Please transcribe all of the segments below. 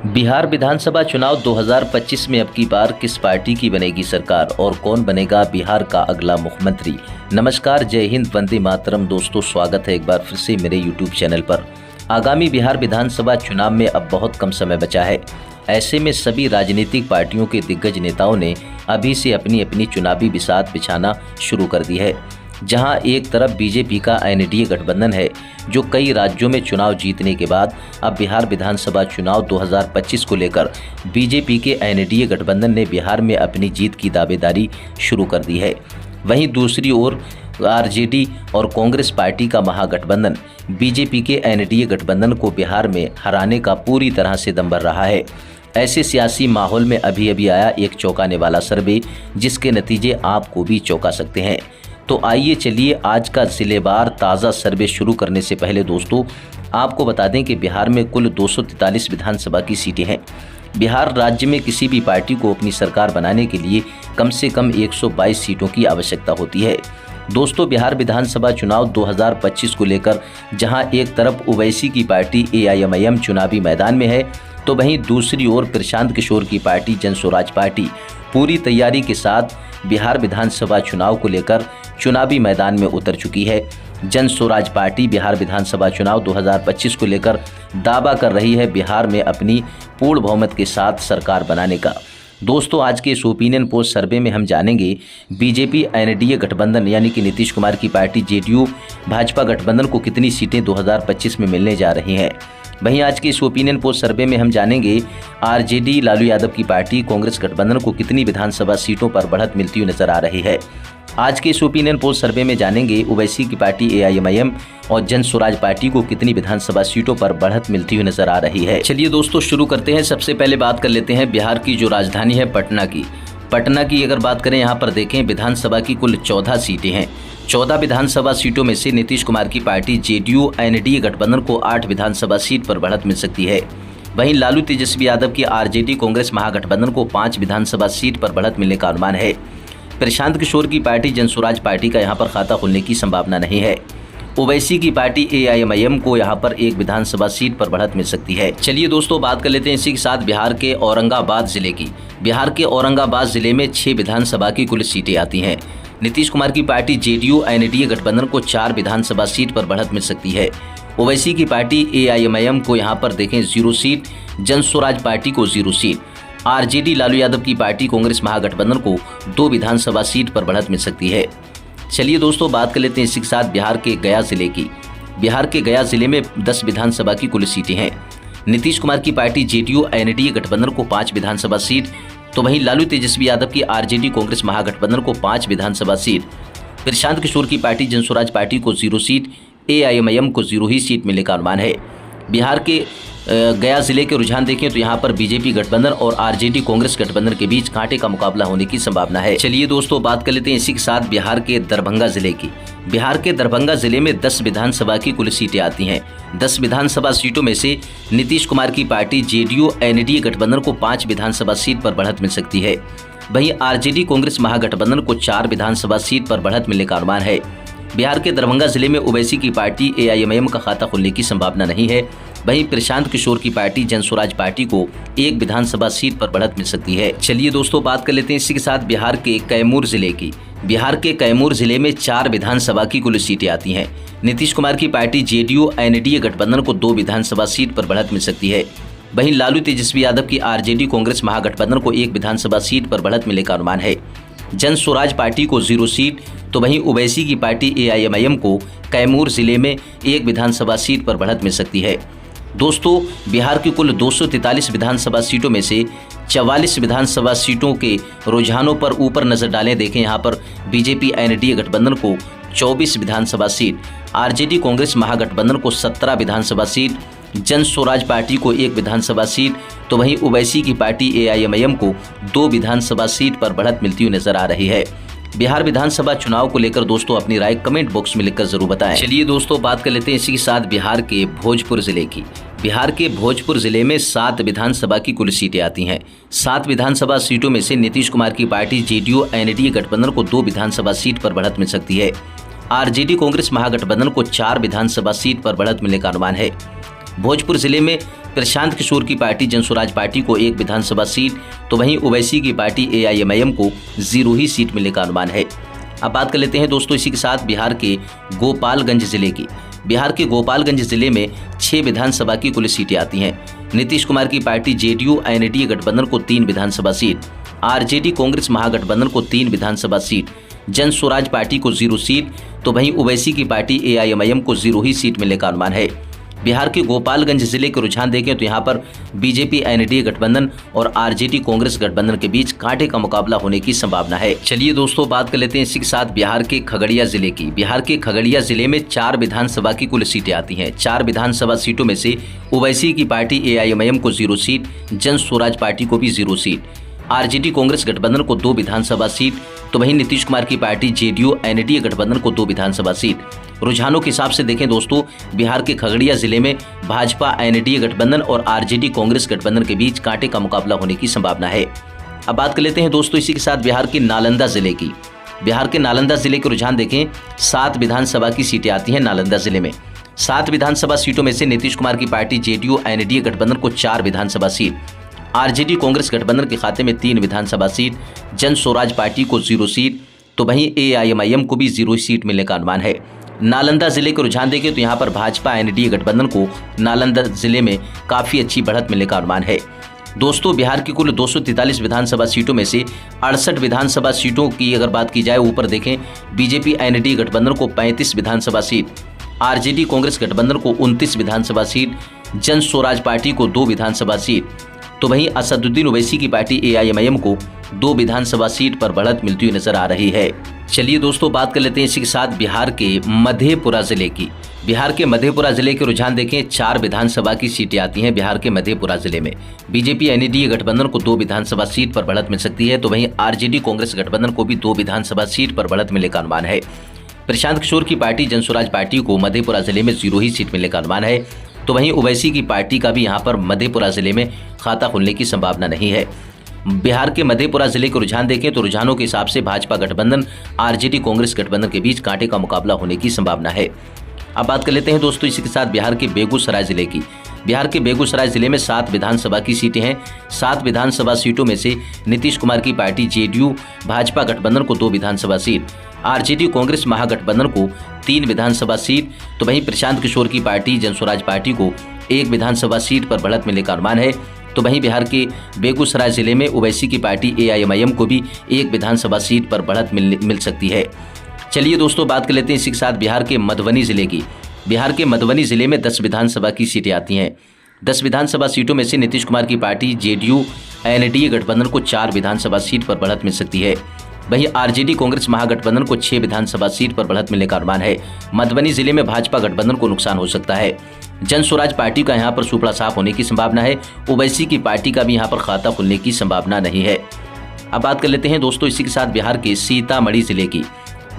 बिहार विधानसभा चुनाव 2025 में अब की बार किस पार्टी की बनेगी सरकार और कौन बनेगा बिहार का अगला मुख्यमंत्री। नमस्कार, जय हिंद, वंदे मातरम। दोस्तों, स्वागत है एक बार फिर से मेरे यूट्यूब चैनल पर। आगामी बिहार विधानसभा चुनाव में अब बहुत कम समय बचा है। ऐसे में सभी राजनीतिक पार्टियों के दिग्गज नेताओं ने अभी से अपनी अपनी चुनावी बिसात बिछाना शुरू कर दी है। जहां एक तरफ बीजेपी का एनडीए गठबंधन है जो कई राज्यों में चुनाव जीतने के बाद अब बिहार विधानसभा चुनाव 2025 को लेकर बीजेपी के एनडीए गठबंधन ने बिहार में अपनी जीत की दावेदारी शुरू कर दी है। वहीं दूसरी ओर आरजेडी और कांग्रेस पार्टी का महागठबंधन बीजेपी के एनडीए गठबंधन को बिहार में हराने का पूरी तरह से दम भर रहा है। ऐसे सियासी माहौल में अभी आया एक चौंकाने वाला सर्वे, जिसके नतीजे आपको भी चौंका सकते हैं। तो आइए चलिए आज का जिलेवार ताज़ा सर्वे शुरू करने से पहले दोस्तों आपको बता दें कि बिहार में कुल 243 विधानसभा की सीटें हैं। बिहार राज्य में किसी भी पार्टी को अपनी सरकार बनाने के लिए कम से कम 122 सीटों की आवश्यकता होती है। दोस्तों, बिहार विधानसभा चुनाव 2025 को लेकर जहां एक तरफ ओवैसी की पार्टी एआईएमआईएम चुनावी मैदान में है, तो वहीं दूसरी ओर प्रशांत किशोर की पार्टी जनस्वराज पार्टी पूरी तैयारी के साथ बिहार विधानसभा चुनाव को लेकर चुनावी मैदान में उतर चुकी है। जनस्वराज पार्टी बिहार विधानसभा चुनाव 2025 को लेकर दावा कर रही है बिहार में अपनी पूर्ण बहुमत के साथ सरकार बनाने का। दोस्तों, आज के इस ओपिनियन पोल सर्वे में हम जानेंगे बीजेपी एनडीए गठबंधन यानी कि नीतीश कुमार की पार्टी जेडीयू भाजपा गठबंधन को कितनी सीटें 2025 में मिलने जा रही हैं। वहीं आज के इस ओपिनियन पोल सर्वे में हम जानेंगे आरजेडी लालू यादव की पार्टी कांग्रेस गठबंधन को कितनी विधानसभा सीटों पर बढ़त मिलती हुई नजर आ रही है। आज के इस ओपिनियन पोल सर्वे में जानेंगे ओवैसी की पार्टी एआईएमआईएम और जनस्वराज पार्टी को कितनी विधानसभा सीटों पर बढ़त मिलती हुई नजर आ रही है। चलिए दोस्तों शुरू करते हैं। सबसे पहले बात कर लेते हैं बिहार की जो राजधानी है पटना की अगर बात करें, यहाँ पर देखें विधानसभा की कुल 14 सीटें हैं। 14 विधानसभा सीटों में से नीतीश कुमार की पार्टी जेडीयू एनडीए गठबंधन को 8 विधानसभा सीट पर बढ़त मिल सकती है। वहीं लालू तेजस्वी यादव की आरजेडी कांग्रेस महागठबंधन को 5 विधानसभा सीट पर बढ़त मिलने का अनुमान है। प्रशांत किशोर की पार्टी जनस्वराज पार्टी का यहां पर खाता खुलने की संभावना नहीं है। ओवैसी की पार्टी एआईएमआईएम को यहां पर 1 विधानसभा सीट पर बढ़त मिल सकती है। चलिए दोस्तों बात कर लेते हैं इसी के साथ बिहार के औरंगाबाद जिले की। बिहार के औरंगाबाद जिले में 6 विधानसभा की कुल सीटें आती हैं। नीतीश कुमार की पार्टी जेडीयू एनडीए गठबंधन को 4 विधानसभा सीट पर बढ़त मिल सकती है। ओवैसी की पार्टी एआईएमआईएम को यहाँ पर देखें 0 सीट, जनस्वराज पार्टी को 0 सीट, आरजेडी लालू यादव की पार्टी कांग्रेस महागठबंधन को 2 विधानसभा सीट पर बढ़त मिल सकती है। चलिए दोस्तों बात कर लेते हैं इसी के साथ बिहार के गया जिले की। बिहार के गया जिले में 10 विधानसभा की कुल सीटें हैं। नीतीश कुमार की पार्टी जेडीयू एनडीए गठबंधन को 5 विधानसभा सीट, तो वहीं लालू तेजस्वी यादव की आरजेडी कांग्रेस महागठबंधन को 5 विधानसभा सीट, प्रशांत किशोर की पार्टी जनस्वराज पार्टी को 0 सीट, एआईएमआईएम को 0 ही सीट मिलने का अनुमान है। बिहार के गया जिले के रुझान देखें तो यहाँ पर बीजेपी गठबंधन और आरजेडी कांग्रेस गठबंधन के बीच कांटे का मुकाबला होने की संभावना है। चलिए दोस्तों बात कर लेते हैं इसी के साथ बिहार के दरभंगा जिले की। बिहार के दरभंगा जिले में 10 विधानसभा की कुल सीटें आती हैं। 10 विधानसभा सीटों में से नीतीश कुमार की पार्टी जेडीयू एनडीए गठबंधन को 5 विधानसभा सीट पर बढ़त मिल सकती है। वहीं आरजेडी कांग्रेस महागठबंधन को 4 विधानसभा सीट पर बढ़त मिलने का अनुमान है। बिहार के दरभंगा जिले में ओवैसी की पार्टी एआईएमआईएम का खाता खुलने की संभावना नहीं है। वहीं प्रशांत किशोर की पार्टी जनस्वराज पार्टी को 1 विधानसभा सीट पर बढ़त मिल सकती है। चलिए दोस्तों बात कर लेते हैं इसी के साथ बिहार के कैमूर जिले की। बिहार के कैमूर जिले में 4 विधानसभा की कुल सीटें आती हैं। नीतीश कुमार की पार्टी जेडीयू एनडीए गठबंधन को 2 विधानसभा सीट पर बढ़त मिल सकती है। वहीं लालू तेजस्वी यादव की आरजेडी कांग्रेस महागठबंधन को 1 विधानसभा सीट पर बढ़त मिलने का अनुमान है। जनस्वराज पार्टी को 0 सीट, तो वहीं ओवैसी की पार्टी एआईएमआईएम को कैमूर जिले में 1 विधानसभा सीट पर बढ़त मिल सकती है। दोस्तों, बिहार की कुल 243 विधानसभा सीटों में से 44 विधानसभा सीटों के रुझानों पर ऊपर नजर डालें। देखें यहाँ पर बीजेपी एनडीए गठबंधन को 24 विधानसभा सीट, आरजेडी कांग्रेस महागठबंधन को 17 विधानसभा सीट, जनस्वराज पार्टी को 1 विधानसभा सीट, तो वहीं ओवैसी की पार्टी एआईएमआईएम को 2 विधानसभा सीट पर बढ़त मिलती हुई नजर आ रही है। बिहार विधानसभा चुनाव को लेकर दोस्तों अपनी राय कमेंट बॉक्स में लिखकर जरूर बताएं। चलिए दोस्तों बात कर लेते हैं इसी के साथ बिहार के भोजपुर जिले की। बिहार के भोजपुर जिले में 7 विधानसभा की कुल सीटें आती हैं। 7 विधानसभा सीटों में से नीतीश कुमार की पार्टी जेडीयू एनडीए गठबंधन को 2 विधानसभा सीट पर बढ़त मिल सकती है। आरजेडी कांग्रेस महागठबंधन को 4 विधानसभा सीट पर बढ़त मिलने का अनुमान है। भोजपुर जिले में प्रशांत किशोर की पार्टी जनस्वराज पार्टी को 1 विधानसभा सीट, तो वहीं ओवैसी की पार्टी AIMIM को 0 ही सीट मिलने का अनुमान है। अब बात कर लेते हैं दोस्तों इसी के साथ बिहार के गोपालगंज जिले की। बिहार के गोपालगंज जिले में 6 विधानसभा की कुल सीटें आती हैं। नीतीश कुमार की पार्टी JDU NDA गठबंधन को 3 विधानसभा सीट, RJD कांग्रेस महागठबंधन को 3 विधानसभा सीट, जन स्वराज पार्टी को 0 सीट, तो वहीं ओवैसी की पार्टी AIMIM को 0 ही सीट मिलने का अनुमान है। बिहार के गोपालगंज जिले के रुझान देखें तो यहाँ पर BJP NDA गठबंधन और RJD कांग्रेस गठबंधन के बीच कांटे का मुकाबला होने की संभावना है। चलिए दोस्तों बात कर लेते हैं इसी के साथ बिहार के खगड़िया जिले की। बिहार के खगड़िया जिले में 4 विधानसभा की कुल सीटें आती हैं। 4 विधानसभा सीटों में से ओवैसी की पार्टी AIMIM को 0 सीट, जन स्वराज पार्टी को भी 0 सीट, RJD कांग्रेस गठबंधन को 2 विधानसभा सीट, तो वहीं नीतीश कुमार की पार्टी JDU NDA गठबंधन को 2 विधानसभा सीट। रुझानों के हिसाब से देखें दोस्तों, बिहार के खगड़िया जिले में भाजपा NDA गठबंधन और RJD कांग्रेस गठबंधन के बीच कांटे का मुकाबला होने की संभावना है। अब बात कर लेते हैं दोस्तों इसी के साथ बिहार के नालंदा जिले की। बिहार के नालंदा जिले के रुझान देखें, 7 विधानसभा की सीटें आती हैं नालंदा जिले में। 7 विधानसभा सीटों में से नीतीश कुमार की पार्टी JDU NDA गठबंधन को 4 विधानसभा सीट, RJD कांग्रेस गठबंधन के खाते में 3 विधानसभा सीट, जन स्वराज पार्टी को 0 सीट, तो वहीं AIMIM को भी 0 सीट मिलने का अनुमान है। नालंदा जिले को रुझान देखें तो यहाँ पर भाजपा NDA गठबंधन को नालंदा जिले में काफी अच्छी बढ़त मिलने का अनुमान है। दोस्तों बिहार की कुल 243 विधानसभा सीटों में से 68 विधानसभा सीटों की अगर बात की जाए, ऊपर देखें BJP NDA गठबंधन को 35 विधानसभा सीट, RJD कांग्रेस गठबंधन को 29 विधानसभा सीट, जन स्वराज पार्टी को 2 विधानसभा सीट, तो वहीं असदुद्दीन ओवैसी की पार्टी AIMIM को 2 विधानसभा सीट पर बढ़त मिलती हुई नजर आ रही है। चलिए दोस्तों बात कर लेते हैं इसी के साथ बिहार के मधेपुरा जिले की। बिहार के मधेपुरा जिले के रुझान देखें, 4 विधानसभा की सीटें आती हैं बिहार के मधेपुरा जिले में। BJP NDA गठबंधन को 2 विधानसभा सीट पर बढ़त मिल सकती है, तो वहीं RJD कांग्रेस गठबंधन को भी 2 विधानसभा सीट पर बढ़त मिलने का अनुमान है। प्रशांत किशोर की पार्टी जनस्वराज पार्टी को मधेपुरा जिले में 0 ही सीट मिलने का अनुमान है, तो वहीं ओवैसी की पार्टी का भी यहां पर मधेपुरा जिले में खाता खुलने की संभावना नहीं है। बिहार के मधेपुरा जिले को रुझान देखें तो रुझानों के हिसाब से भाजपा गठबंधन RJD कांग्रेस गठबंधन के बीच कांटे का मुकाबला होने की संभावना है। अब बात कर लेते हैं दोस्तों इसी के साथ बिहार के बेगूसराय जिले की। बिहार के बेगूसराय जिले में 7 विधानसभा की सीटें हैं। 7 विधानसभा सीटों में से नीतीश कुमार की पार्टी JDU भाजपा गठबंधन को 2 विधानसभा सीट, RJD कांग्रेस महागठबंधन को 3 विधानसभा सीट, तो वहीं प्रशांत किशोर की पार्टी जनस्वराज पार्टी को 1 विधानसभा सीट पर बढ़त मिलने का अनुमान है। तो वहीं बिहार के बेगूसराय जिले में ओवैसी की पार्टी AIMIM को भी 1 विधानसभा सीट पर बढ़त मिल सकती है। चलिए दोस्तों बात कर लेते हैं इसी के साथ बिहार के मधुबनी जिले की। बिहार के मधुबनी जिले में 10 विधानसभा की सीटें आती हैं। 10 विधानसभा सीटों में से नीतीश कुमार की पार्टी JDU NDA गठबंधन को 4 विधानसभा सीट पर बढ़त मिल सकती है। वहीं RJD कांग्रेस महागठबंधन को 6 विधानसभा सीट पर बढ़त मिलने का अनुमान है। मधुबनी जिले में भाजपा गठबंधन को नुकसान हो सकता है। जन स्वराज पार्टी का यहां पर सुपड़ा साफ होने की संभावना है। ओवैसी की पार्टी का भी यहां पर खाता खुलने की संभावना नहीं है। अब बात कर लेते हैं दोस्तों इसी के साथ बिहार के सीतामढ़ी जिले की।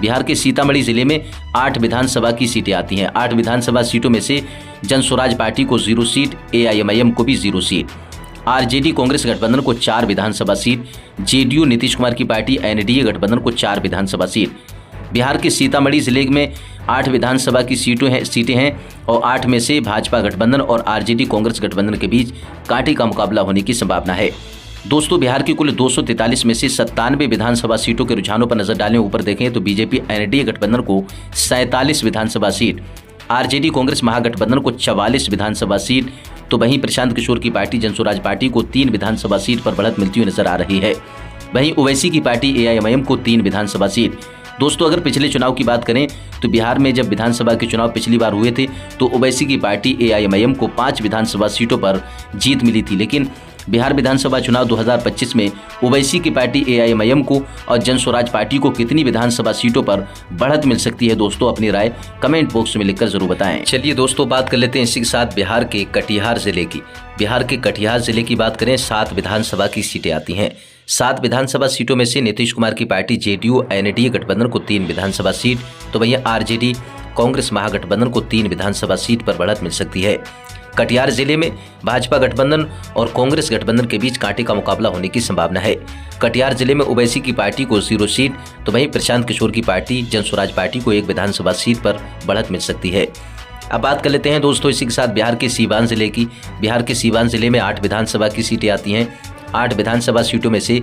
बिहार के सीतामढ़ी जिले में 8 विधानसभा की सीटें आती हैं। 8 विधानसभा सीटों में से जन स्वराज पार्टी को 0 सीट, AIMIM को भी 0 सीट, RJD कांग्रेस गठबंधन को 4 विधानसभा सीट, JDU नीतीश कुमार की पार्टी NDA गठबंधन को 4 विधानसभा सीट। बिहार के सीतामढ़ी जिले में 8 विधानसभा की सीटें हैं और 8 में से भाजपा गठबंधन और RJD कांग्रेस गठबंधन के बीच कांटे का मुकाबला होने की संभावना है। दोस्तों बिहार की कुल 243 में से 97 विधानसभा सीटों के रुझानों पर नजर डालें, ऊपर देखें तो BJP NDA गठबंधन को 47 विधानसभा सीट, RJD कांग्रेस महागठबंधन को 44 विधानसभा सीट, तो वहीं प्रशांत किशोर की पार्टी जनस्वराज पार्टी को 3 विधानसभा सीट पर बढ़त मिलती हुई नजर आ रही है। वहीं ओवैसी की पार्टी AIMIM को 3 विधानसभा सीट। दोस्तों अगर पिछले चुनाव की बात करें तो बिहार में जब विधानसभा के चुनाव पिछली बार हुए थे तो ओवैसी की पार्टी AIMIM को 5 विधानसभा सीटों पर जीत मिली थी, लेकिन बिहार विधानसभा चुनाव 2025 में ओवैसी की पार्टी AIMIM को और जन स्वराज पार्टी को कितनी विधानसभा सीटों पर बढ़त मिल सकती है, दोस्तों अपनी राय कमेंट बॉक्स में लिखकर जरूर बताएं। चलिए दोस्तों बात कर लेते हैं इसी के साथ बिहार के कटिहार जिले की। बिहार के कटिहार जिले की बात करें, 7 विधानसभा की सीटें आती हैं। 7 विधानसभा सीटों में से नीतीश कुमार की पार्टी JDU NDA गठबंधन को 3 विधानसभा सीट, तो वहीं RJD कांग्रेस महागठबंधन को 3 विधानसभा सीट पर बढ़त मिल सकती है। कटिहार जिले में भाजपा गठबंधन और कांग्रेस गठबंधन के बीच कांटे का मुकाबला होने की संभावना है। कटिहार जिले में ओवैसी की पार्टी को 0 सीट, तो वहीं प्रशांत किशोर की पार्टी जन स्वराज पार्टी को 1 विधानसभा सीट पर बढ़त मिल सकती है। अब बात कर लेते हैं दोस्तों इसी के साथ बिहार के सीवान जिले की। बिहार के सीवान जिले में 8 विधानसभा की सीटें आती हैं। 8 विधानसभा सीटों में से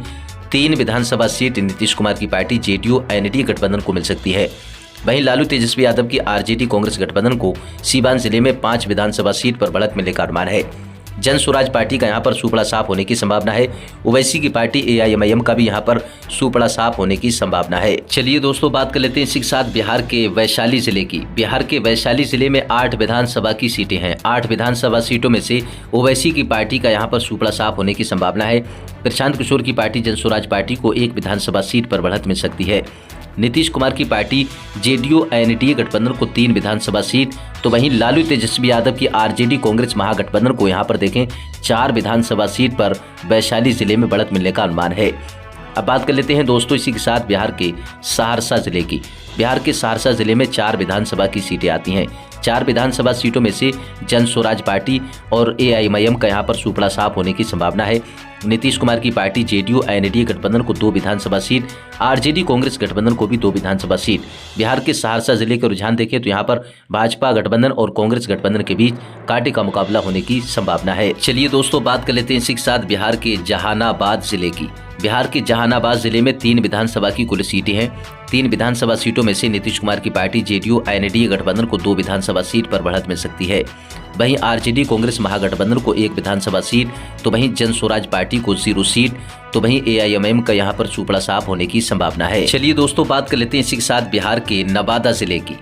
3 विधानसभा सीट नीतीश कुमार की पार्टी जेडीयू एनडीए गठबंधन को मिल सकती है। वहीं लालू तेजस्वी यादव की आरजेडी कांग्रेस गठबंधन को सीवान जिले में 5 विधानसभा सीट पर बढ़त मिलने का अनुमान है। जन स्वराज पार्टी का यहां पर सुपड़ा साफ होने की संभावना है। ओवैसी की पार्टी एआईएमआईएम का भी यहां पर सुपड़ा साफ होने की संभावना है। चलिए दोस्तों बात कर लेते हैं इसी के साथ बिहार के वैशाली जिले की। बिहार के वैशाली जिले में 8 विधानसभा की सीटें हैं। 8 विधानसभा सीटों में से ओवैसी की पार्टी का यहां पर सुपड़ा साफ होने की संभावना है। प्रशांत किशोर की पार्टी जन स्वराज पार्टी को 1 विधानसभा सीट पर बढ़त मिल सकती है। नीतीश कुमार की पार्टी जेडीयू एनडीए गठबंधन को 3 विधानसभा सीट, तो वहीं लालू तेजस्वी यादव की आरजेडी कांग्रेस महागठबंधन को यहां पर देखें 4 विधानसभा सीट पर वैशाली जिले में बढ़त मिलने का अनुमान है। अब बात कर लेते हैं दोस्तों इसी के साथ बिहार के सहरसा जिले की। बिहार के सहरसा जिले में 4 विधानसभा की सीटें आती हैं। 4 विधानसभा सीटों में से जन स्वराज पार्टी और एआईएमआईएम का यहां पर सुपड़ा साफ होने की संभावना है। नीतीश कुमार की पार्टी जेडीयू एनडीए गठबंधन को 2 विधानसभा सीट, आरजेडी कांग्रेस गठबंधन को भी 2 विधानसभा सीट। बिहार के सहरसा जिले के रुझान देखें तो यहाँ पर भाजपा गठबंधन और कांग्रेस गठबंधन के बीच कांटे का मुकाबला होने की संभावना है। चलिए दोस्तों बात कर लेते हैं इसी के साथ बिहार के जहानाबाद जिले की। बिहार के जहानाबाद जिले में 3 विधानसभा की कुल सीटें हैं। 3 विधानसभा सीटों में से नीतीश कुमार की पार्टी जेडीयू एनडीए गठबंधन को 2 विधानसभा सीट पर बढ़त मिल सकती है। वहीं आरजेडी कांग्रेस महागठबंधन को 1 विधानसभा सीट, तो वहीं जन स्वराज पार्टी को 0 सीट, तो वहीं एआईएमआईएम का यहां पर सुपड़ा साफ होने की संभावना है। चलिए दोस्तों बात कर लेते हैं इसी के साथ बिहार के नवादा जिले की।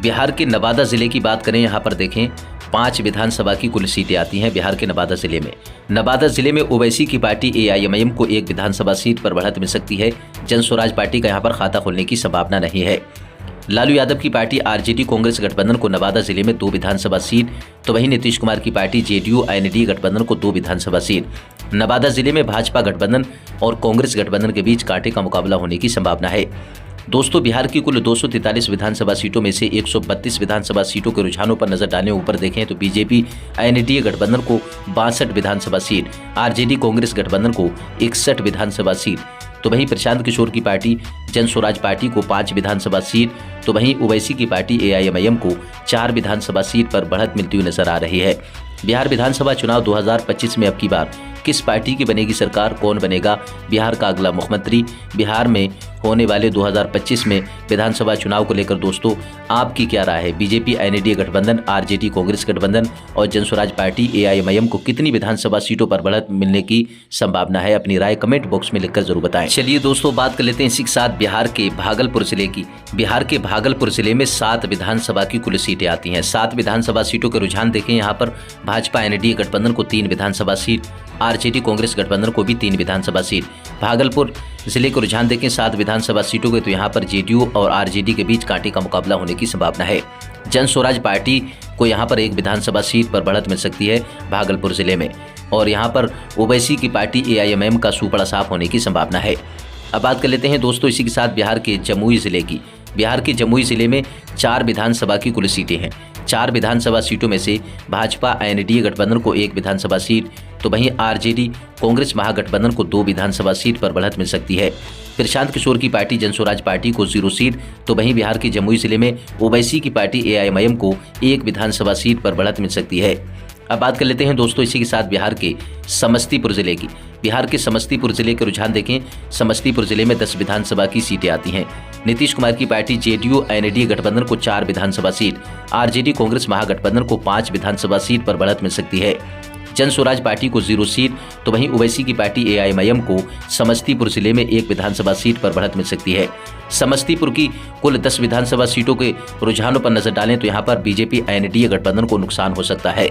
बिहार के नवादा जिले की बात करें, यहाँ पर देखें 5 विधानसभा की कुल सीटें आती हैं बिहार के नवादा जिले में। नवादा जिले में ओवैसी की पार्टी एआईएमआईएम को 1 विधानसभा सीट पर बढ़त मिल सकती है। जन स्वराज पार्टी का यहाँ पर खाता खोलने की संभावना नहीं है। लालू यादव की पार्टी आरजेडी कांग्रेस गठबंधन को नवादा जिले में 2 विधानसभा सीट, तो वहीं नीतीश कुमार की पार्टी जेडीयू एनडीए गठबंधन को 2 विधानसभा सीट। नवादा जिले में भाजपा गठबंधन और कांग्रेस गठबंधन के बीच कांटे का मुकाबला होने की संभावना है। दोस्तों बिहार की कुल 243 विधानसभा सीटों में से 132 विधानसभा सीटों के रुझानों पर नजर डालें ऊपर देखें तो बीजेपी एनडीए गठबंधन को 62 विधानसभा सीट, आरजेडी कांग्रेस गठबंधन को 61 विधानसभा सीट, तो वहीं प्रशांत किशोर की पार्टी जन स्वराज पार्टी को 5 विधानसभा सीट, तो वहीं ओवैसी की पार्टी एआईएमआईएम को 4 विधानसभा सीट पर बढ़त मिलती हुई नजर आ रही है। बिहार विधानसभा चुनाव 2025 में अब की बार किस पार्टी की बनेगी सरकार, कौन बनेगा बिहार का अगला मुख्यमंत्री? बिहार में होने वाले 2025 में विधानसभा चुनाव को लेकर दोस्तों आपकी क्या राय है? बीजेपी एनडीए गठबंधन, आरजेडी कांग्रेस गठबंधन और जन स्वराज पार्टी एआईएमआईएम को कितनी विधानसभा सीटों पर बढ़त मिलने की संभावना है? अपनी राय कमेंट बॉक्स में लिखकर जरूर बताएं। चलिए दोस्तों बात कर लेते हैं इसी के साथ बिहार के भागलपुर जिले की। बिहार के भागलपुर जिले में 7 विधानसभा की कुल सीटें आती हैं। 7 विधानसभा सीटों के रुझान देखें, यहाँ पर भाजपा एनडीए गठबंधन को 3 विधानसभा सीट, आरजेडी कांग्रेस गठबंधन को भी 3 विधानसभा सीट। भागलपुर जिले को रुझान देखें 7 विधानसभा सीटों के, तो यहाँ पर जेडीयू और आरजेडी के बीच कांटे का मुकाबला होने की संभावना है। जन स्वराज पार्टी को यहाँ पर 1 विधानसभा सीट पर बढ़त मिल सकती है भागलपुर जिले में, और यहाँ पर ओवैसी की पार्टी एआईएमआईएम का सुपड़ा साफ होने की संभावना है। अब बात कर लेते हैं दोस्तों इसी के साथ बिहार के जमुई जिले की। बिहार के जमुई जिले में 4 विधानसभा की कुल सीटें हैं। 4 विधानसभा सीटों में से भाजपा एनडीए गठबंधन को 1 विधानसभा सीट, तो वहीं आरजेडी कांग्रेस महागठबंधन को 2 विधानसभा सीट पर बढ़त मिल सकती है। प्रशांत किशोर की पार्टी जन स्वराज पार्टी को 0 सीट, तो वहीं बिहार के जमुई जिले में ओवैसी की पार्टी एआईएमआईएम को 1 विधानसभा सीट पर बढ़त मिल सकती है। अब बात कर लेते हैं दोस्तों इसी के साथ बिहार के समस्तीपुर जिले की। बिहार के समस्तीपुर जिले के रुझान देखें, समस्तीपुर जिले में 10 विधानसभा की सीटें आती हैं। नीतीश कुमार की पार्टी जेडीयू एनडीए गठबंधन को 4 विधानसभा सीट, आरजेडी कांग्रेस महागठबंधन को 5 विधानसभा सीट पर बढ़त मिल सकती है। जन स्वराज पार्टी को 0 सीट, तो वहीं ओवैसी की पार्टी एआईएमआईएम को समस्तीपुर जिले में 1 विधानसभा सीट पर बढ़त मिल सकती है। समस्तीपुर की कुल 10 विधानसभा सीटों के रुझानों पर नजर डालें तो यहाँ पर बीजेपी एनडीए गठबंधन को नुकसान हो सकता है।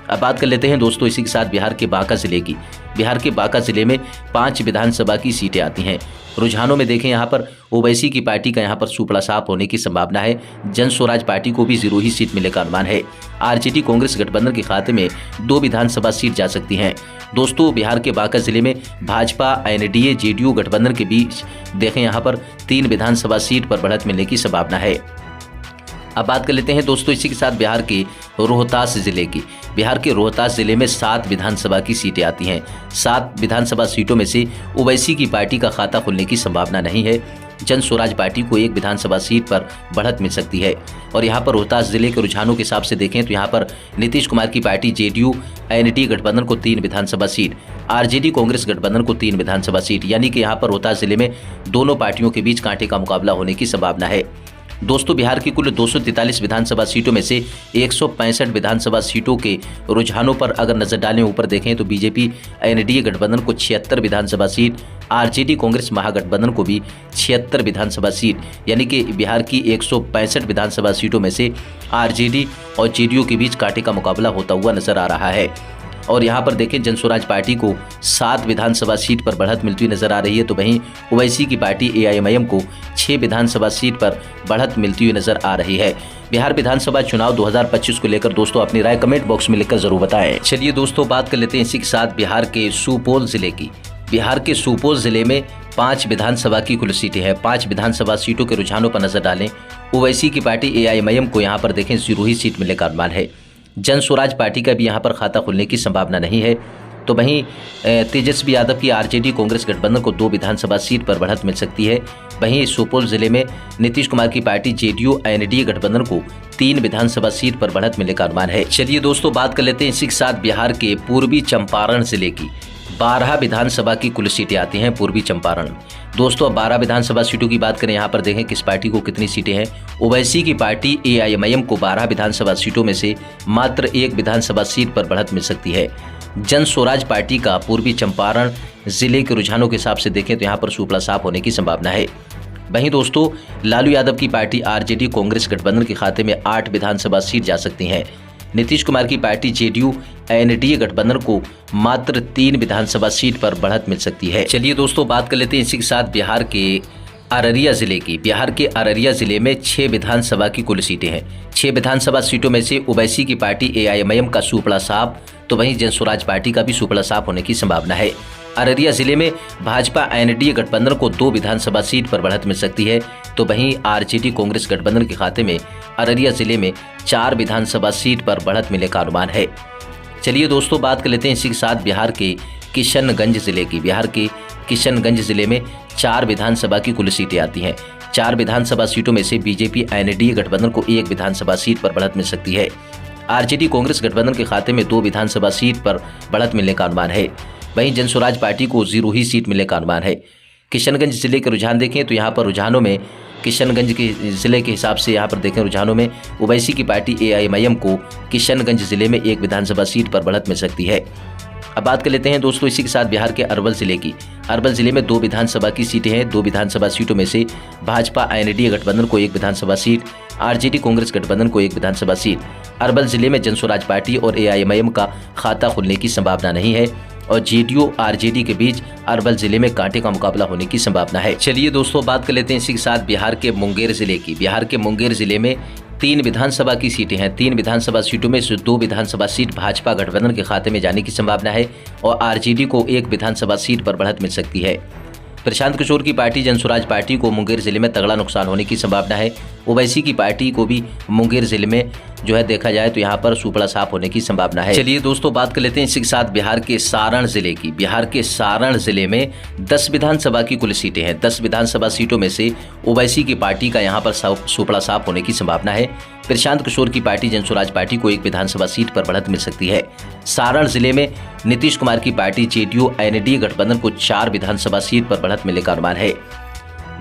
अब बात कर लेते हैं दोस्तों इसी के साथ बिहार के बांका जिले की। बिहार के बांका जिले में 5 विधानसभा की सीटें आती हैं। रुझानों में देखें, यहाँ पर ओवैसी की पार्टी का यहाँ पर सुपड़ा साफ होने की संभावना है। जन स्वराज पार्टी को भी 0 ही सीट मिलने का अनुमान है। आरजेडी कांग्रेस गठबंधन के खाते में 2 विधानसभा सीट जा सकती हैं। दोस्तों बिहार के बांका जिले में भाजपा एनडीए जेडीयू गठबंधन के बीच देखें, यहाँ पर 3 विधानसभा सीट पर बढ़त मिलने की संभावना है। अब बात कर लेते हैं दोस्तों इसी के साथ बिहार के रोहतास जिले की। बिहार के रोहतास जिले में 7 विधानसभा की सीटें आती हैं। 7 विधानसभा सीटों में से ओवैसी की पार्टी का खाता खुलने की संभावना नहीं है। जन स्वराज पार्टी को एक विधानसभा सीट पर बढ़त मिल सकती है। और यहाँ पर रोहतास जिले के रुझानों के हिसाब से देखें तो यहाँ पर नीतीश कुमार की पार्टी जेडीयू एनडीए गठबंधन को 3 विधानसभा सीट, आरजेडी कांग्रेस गठबंधन को 3 विधानसभा सीट, यानी कि यहाँ पर रोहतास जिले में दोनों पार्टियों के बीच कांटे का मुकाबला होने की संभावना है। दोस्तों, बिहार की कुल 243 विधानसभा सीटों में से 165 विधानसभा सीटों के रुझानों पर अगर नजर डालें, ऊपर देखें तो बीजेपी एनडीए गठबंधन को 76 विधानसभा सीट, आरजेडी कांग्रेस महागठबंधन को भी 76 विधानसभा सीट, यानी कि बिहार की 165 विधानसभा सीटों में से आरजेडी और जेडीयू के बीच कांटे का मुकाबला होता हुआ नजर आ रहा है। और यहाँ पर देखें जन स्वराज पार्टी को 7 विधानसभा सीट पर बढ़त मिलती हुई नजर आ रही है, तो वहीं ओवैसी की पार्टी एआईएमआईएम को 6 विधानसभा सीट पर बढ़त मिलती हुई नजर आ रही है। बिहार विधानसभा चुनाव 2025 को लेकर दोस्तों अपनी राय कमेंट बॉक्स में लिखकर जरूर बताएं। चलिए दोस्तों, बात कर लेते हैं इसी के साथ बिहार के सुपौल जिले की। बिहार के सुपौल जिले में 5 विधानसभा की कुल सीटें हैं। 5 विधानसभा सीटों के रुझानों पर नजर डालें। ओवैसी की पार्टी एआईएमआईएम को यहाँ पर देखें 0 ही सीट मिलने का अनुमान है। जन स्वराज पार्टी का भी यहाँ पर खाता खुलने की संभावना नहीं है। तो वहीं तेजस्वी यादव की आरजेडी कांग्रेस गठबंधन को 2 विधानसभा सीट पर बढ़त मिल सकती है। वहीं सुपौल जिले में नीतीश कुमार की पार्टी जेडीयू एनडीए गठबंधन को 3 विधानसभा सीट पर बढ़त मिलने का अनुमान है। चलिए दोस्तों, बात कर लेते हैं इसी के साथ बिहार के पूर्वी चंपारण जिले की। 12 विधानसभा की कुल सीटें आती हैं पूर्वी चंपारण। दोस्तों, अब 12 विधानसभा सीटों की बात करें, यहाँ पर देखें किस पार्टी को कितनी सीटें हैं। ओवैसी की पार्टी एआईएमआईएम को 12 विधानसभा सीटों में से मात्र 1 विधानसभा सीट पर बढ़त मिल सकती है। जन स्वराज पार्टी का पूर्वी चंपारण जिले के रुझानों के हिसाब से देखें तो यहाँ पर सुपड़ा साफ होने की संभावना है। वहीं दोस्तों, लालू यादव की पार्टी आरजेडी कांग्रेस गठबंधन के खाते में 8 विधानसभा सीट जा सकती हैं। नीतीश कुमार की पार्टी जेडीयू एनडीए गठबंधन को मात्र 3 विधानसभा सीट पर बढ़त मिल सकती है। चलिए दोस्तों, बात कर लेते हैं इसी के साथ बिहार के अररिया जिले की। बिहार के अररिया जिले में 6 विधानसभा की कुल सीटें हैं। 6 विधानसभा सीटों में से ओवैसी की पार्टी एआईएमआईएम का सुपड़ा साफ, तो वहीं जन स्वराज पार्टी का भी सुपड़ा साफ होने की संभावना है। अररिया जिले में भाजपा एनडीए गठबंधन को 2 विधानसभा सीट पर बढ़त मिल सकती है, तो वहीं आरजेडी कांग्रेस गठबंधन के खाते में अररिया जिले में 4 विधानसभा सीट पर बढ़त मिलने का अनुमान है। चलिए दोस्तों, बात कर लेते हैं इसी के साथ बिहार के किशनगंज जिले की। बिहार के किशनगंज जिले में 4 विधानसभा की कुल सीटें आती हैं। 4 विधानसभा सीटों में से बीजेपी एनडीए गठबंधन को 1 विधानसभा सीट पर बढ़त मिल सकती है। आरजेडी कांग्रेस गठबंधन के खाते में 2 विधानसभा सीट पर बढ़त मिलने का अनुमान है। वहीं जन स्वराज पार्टी को 0 ही सीट मिलने का अनुमान है। किशनगंज जिले के रुझान देखें तो यहाँ पर रुझानों में किशनगंज के जिले के हिसाब से यहाँ पर देखें रुझानों में ओवैसी की पार्टी एआईएमआईएम को किशनगंज जिले में 1 विधानसभा सीट पर बढ़त मिल सकती है। अब बात कर लेते हैं दोस्तों इसी के साथ बिहार के अरवल जिले की। अरवल जिले में 2 विधानसभा की सीटें हैं। 2 विधानसभा सीटों में से भाजपा एनडीए गठबंधन को 1 विधानसभा सीट, आरजेडी कांग्रेस गठबंधन को 1 विधानसभा सीट। अरवल जिले में जन स्वराज पार्टी और एआईएमआईएम का खाता खुलने की संभावना नहीं है और जेडीयू आरजेडी के बीच अरवल जिले में कांटे का मुकाबला होने की संभावना है। चलिए दोस्तों, बात कर लेते हैं इसी के साथ बिहार के मुंगेर जिले की। बिहार के मुंगेर जिले में 3 विधानसभा की सीटें हैं। 3 विधानसभा सीटों में से 2 विधानसभा सीट भाजपा गठबंधन के खाते में जाने की संभावना है और आरजेडी को 1 विधानसभा सीट पर बढ़त मिल सकती है। प्रशांत किशोर की पार्टी जन स्वराज पार्टी को मुंगेर जिले में तगड़ा नुकसान होने की संभावना है। ओवैसी की पार्टी को भी मुंगेर जिले में जो है देखा जाए तो यहाँ पर सुपड़ा साफ होने की संभावना है। चलिए दोस्तों, बात कर लेते हैं इसी के साथ बिहार के सारण जिले की। बिहार के सारण जिले में 10 विधानसभा की कुल सीटें हैं। 10 विधानसभा सीटों में से ओवैसी की पार्टी का यहाँ पर सुपड़ा साफ होने की संभावना है। प्रशांत किशोर की पार्टी जन स्वराज पार्टी को 1 विधानसभा सीट पर बढ़त मिल सकती है। सारण जिले में नीतीश कुमार की पार्टी जेडीयू एनडीए गठबंधन को 4 विधानसभा सीट पर बढ़त मिलने का अनुमान है।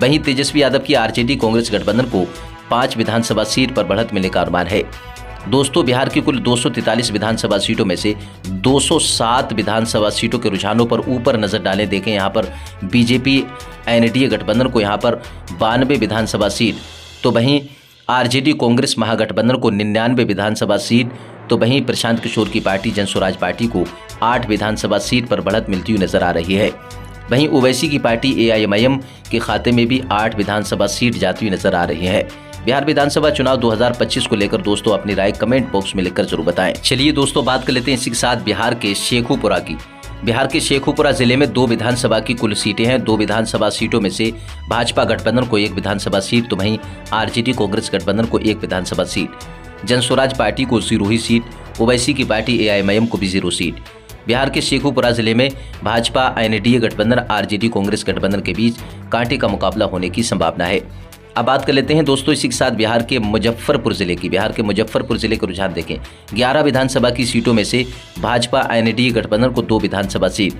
वहीं तेजस्वी यादव की आरजेडी कांग्रेस गठबंधन को 5 विधानसभा सीट पर बढ़त मिलने का अनुमान है। दोस्तों, बिहार की कुल 243 विधानसभा सीटों में से 207 विधानसभा सीटों के रुझानों पर ऊपर नजर डालें, देखें यहाँ पर बीजेपी एनडीए गठबंधन को यहाँ पर 92 विधानसभा सीट, तो वहीं आरजेडी कांग्रेस महागठबंधन को 99 विधानसभा सीट, तो वहीं प्रशांत किशोर की पार्टी जन स्वराज पार्टी को 8 विधानसभा सीट पर बढ़त मिलती हुई नजर आ रही है। वहीं ओवैसी की पार्टी एआईएमआईएम के खाते में भी 8 विधानसभा सीट जाती हुई नजर आ रही है। बिहार विधानसभा चुनाव 2025 को लेकर दोस्तों अपनी राय कमेंट बॉक्स में लिखकर जरूर बताएं। चलिए दोस्तों, बात कर लेते हैं इसी के साथ बिहार के शेखुपुरा की। बिहार के शेखुपुरा जिले में 2 विधानसभा की कुल सीटें हैं। 2 विधानसभा सीटों में से भाजपा गठबंधन को 1 विधानसभा सीट, तो वहीं आरजेडी कांग्रेस गठबंधन को 1 विधानसभा सीट। जन स्वराज पार्टी को 0 ही सीट, ओवैसी की पार्टी एआईएमआईएम को भी 0 सीट। बिहार के शेखुपुरा जिले में भाजपा एनडीए गठबंधन आरजेडी कांग्रेस गठबंधन के बीच कांटे का मुकाबला होने की संभावना है। अब बात कर लेते हैं दोस्तों इसी के साथ बिहार के मुजफ्फरपुर जिले के रुझान देखें। 11 विधानसभा की सीटों में से भाजपा एनडीए गठबंधन को 2 विधानसभा सीट,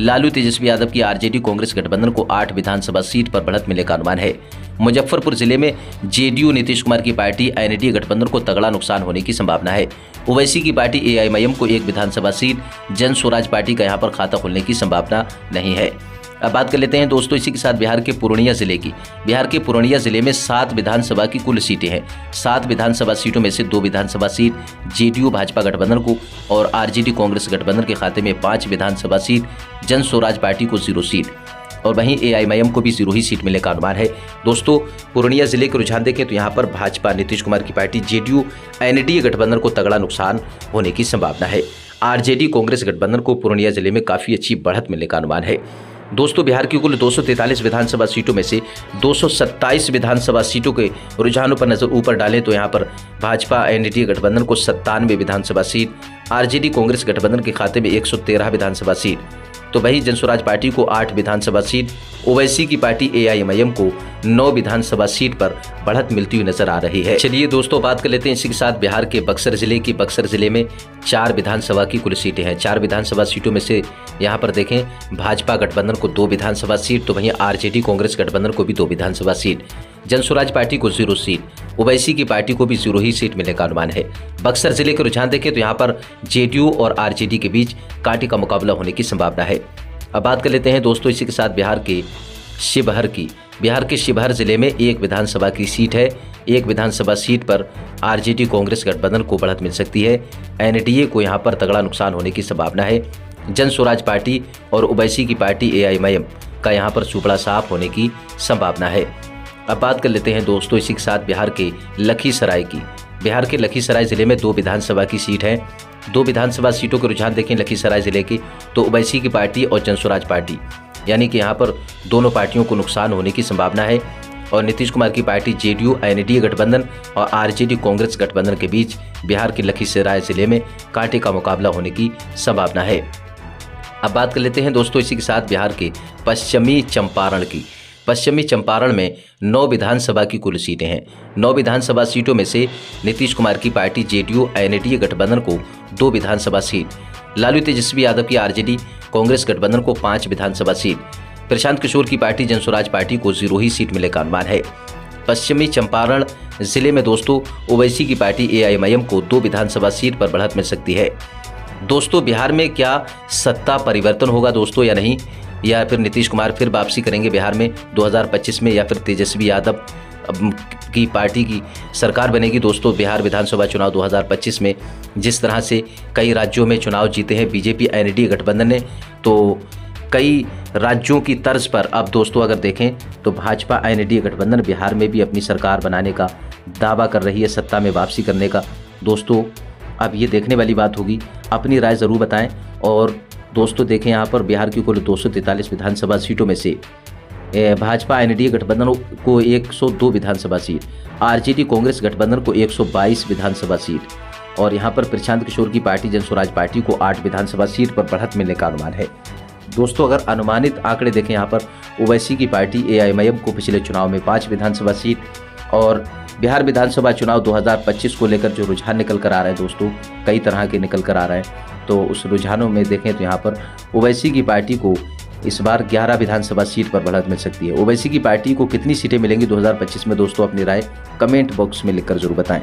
लालू तेजस्वी यादव की आरजेडी कांग्रेस गठबंधन को 8 विधानसभा सीट पर बढ़त मिलने का अनुमान है। मुजफ्फरपुर जिले में जेडीयू नीतीश कुमार की पार्टी एनडीए गठबंधन को तगड़ा नुकसान होने की संभावना है। ओवैसी की पार्टी एआईएमआईएम को 1 विधानसभा सीट, जन स्वराज पार्टी का यहां पर खाता खुलने की संभावना नहीं है। अब बात कर लेते हैं दोस्तों इसी के साथ बिहार के पूर्णिया जिले की। बिहार के पूर्णिया जिले में 7 विधानसभा की कुल सीटें हैं। 7 विधानसभा सीटों में से 2 विधानसभा सीट जेडीयू भाजपा गठबंधन को और आरजेडी कांग्रेस गठबंधन के खाते में 5 विधानसभा सीट, जन स्वराज पार्टी को 0 सीट और वहीं एआईएमआईएम को भी 0 ही सीट मिलने का अनुमान है। दोस्तों पूर्णिया जिले के रुझान देखें तो यहाँ पर भाजपा नीतीश कुमार की पार्टी जेडीयू एनडीए गठबंधन को तगड़ा नुकसान होने की संभावना है। आरजेडी कांग्रेस गठबंधन को पूर्णिया जिले में काफी अच्छी बढ़त मिलने का अनुमान है। दोस्तों बिहार की कुल 243 विधानसभा सीटों में से 227 विधानसभा सीटों के रुझानों पर नजर ऊपर डालें तो यहां पर भाजपा एनडीए गठबंधन को 97 विधानसभा सीट, आरजेडी कांग्रेस गठबंधन के खाते में 113 विधानसभा सीट, तो वहीं जनस्वराज पार्टी को 8 विधानसभा सीट, ओवैसी की पार्टी एआईएमआईएम को 9 विधानसभा सीट पर बढ़त मिलती हुई नजर आ रही है। चलिए दोस्तों बात कर लेते हैं इसी के साथ बिहार के बक्सर जिले में 4 विधानसभा की कुल सीटें हैं। 4 विधानसभा सीटों में से यहाँ पर देखें भाजपा गठबंधन को 2 विधानसभा सीट, तो वहीं आरजेडी कांग्रेस गठबंधन को भी 2 विधानसभा सीट, जनस्वराज पार्टी को 0 सीट, ओवैसी की पार्टी को भी 0 ही सीट मिलने का अनुमान है। बक्सर जिले के रुझान देखें तो यहाँ पर जेडीयू और आरजेडी के बीच कांटे का मुकाबला होने की संभावना है। अब बात कर लेते हैं दोस्तों इसी के साथ बिहार के शिवहर जिले में 1 विधानसभा की सीट है। 1 विधानसभा सीट पर आरजेडी कांग्रेस गठबंधन को बढ़त मिल सकती है। एनडीए को यहां पर तगड़ा नुकसान होने की संभावना है। जन स्वराज पार्टी और ओवैसी की पार्टी एआईएमआईएम का यहां पर सुपड़ा साफ होने की संभावना है। अब बात कर लेते हैं दोस्तों इसी के साथ बिहार के लखीसराय जिले में 2 विधानसभा की सीट है। 2 विधानसभा सीटों के रुझान देखें लखीसराय जिले की, तो ओवैसी की पार्टी और जनस्वराज पार्टी, यानी कि यहाँ पर दोनों पार्टियों को नुकसान होने की संभावना है और नीतीश कुमार की पार्टी जेडीयू एनडीए गठबंधन और आरजेडी कांग्रेस गठबंधन के बीच बिहार के लखीसराय जिले में कांटे का मुकाबला होने की संभावना है। अब बात कर लेते हैं दोस्तों इसी के साथ बिहार के पश्चिमी चंपारण में 9 विधानसभा की कुल सीटें हैं। 9 विधानसभा सीटों में से नीतीश कुमार की पार्टी जेडीयू एनडीए गठबंधन को 2 विधानसभा सीट, लालू तेजस्वी यादव की आरजेडी कांग्रेस गठबंधन को 5 विधानसभा सीट, प्रशांत किशोर की पार्टी जनस्वराज पार्टी को 0 ही सीट मिलने का अनुमान है। पश्चिमी चंपारण जिले में दोस्तों ओवैसी की पार्टी एआईएमआईएम को 2 विधानसभा सीट पर बढ़त मिल सकती है। दोस्तों बिहार में क्या सत्ता परिवर्तन होगा दोस्तों या नहीं, या फिर नीतीश कुमार फिर वापसी करेंगे बिहार में 2025 में, या फिर तेजस्वी यादव की पार्टी की सरकार बनेगी। दोस्तों बिहार विधानसभा चुनाव 2025 में जिस तरह से कई राज्यों में चुनाव जीते हैं बीजेपी एनडीए गठबंधन ने, तो कई राज्यों की तर्ज पर अब दोस्तों अगर देखें तो भाजपा एनडीए गठबंधन बिहार में भी अपनी सरकार बनाने का दावा कर रही है, सत्ता में वापसी करने का। दोस्तों अब ये देखने वाली बात होगी, अपनी राय ज़रूर बताएं। और दोस्तों देखें यहाँ पर बिहार की कुल 243 विधानसभा सीटों में से भाजपा एनडीए गठबंधन को 102 विधानसभा सीट, आरजेडी कांग्रेस गठबंधन को 122 विधानसभा सीट और यहाँ पर प्रशांत किशोर की पार्टी जनस्वराज पार्टी को 8 विधानसभा सीट पर बढ़त मिलने का अनुमान है। दोस्तों अगर अनुमानित आंकड़े देखें यहाँ पर ओवैसी की पार्टी एआईएमआईएम को पिछले चुनाव में 5 विधानसभा सीट और बिहार विधानसभा चुनाव 2025 को लेकर जो रुझान निकल कर आ रहे हैं दोस्तों, कई तरह के निकल कर आ रहे हैं, तो उस रुझानों में देखें तो यहाँ पर ओवैसी की पार्टी को इस बार 11 विधानसभा सीट पर बढ़त मिल सकती है। ओवैसी की पार्टी को कितनी सीटें मिलेंगी 2025 में दोस्तों, अपनी राय कमेंट बॉक्स में लिखकर जरूर बताएं।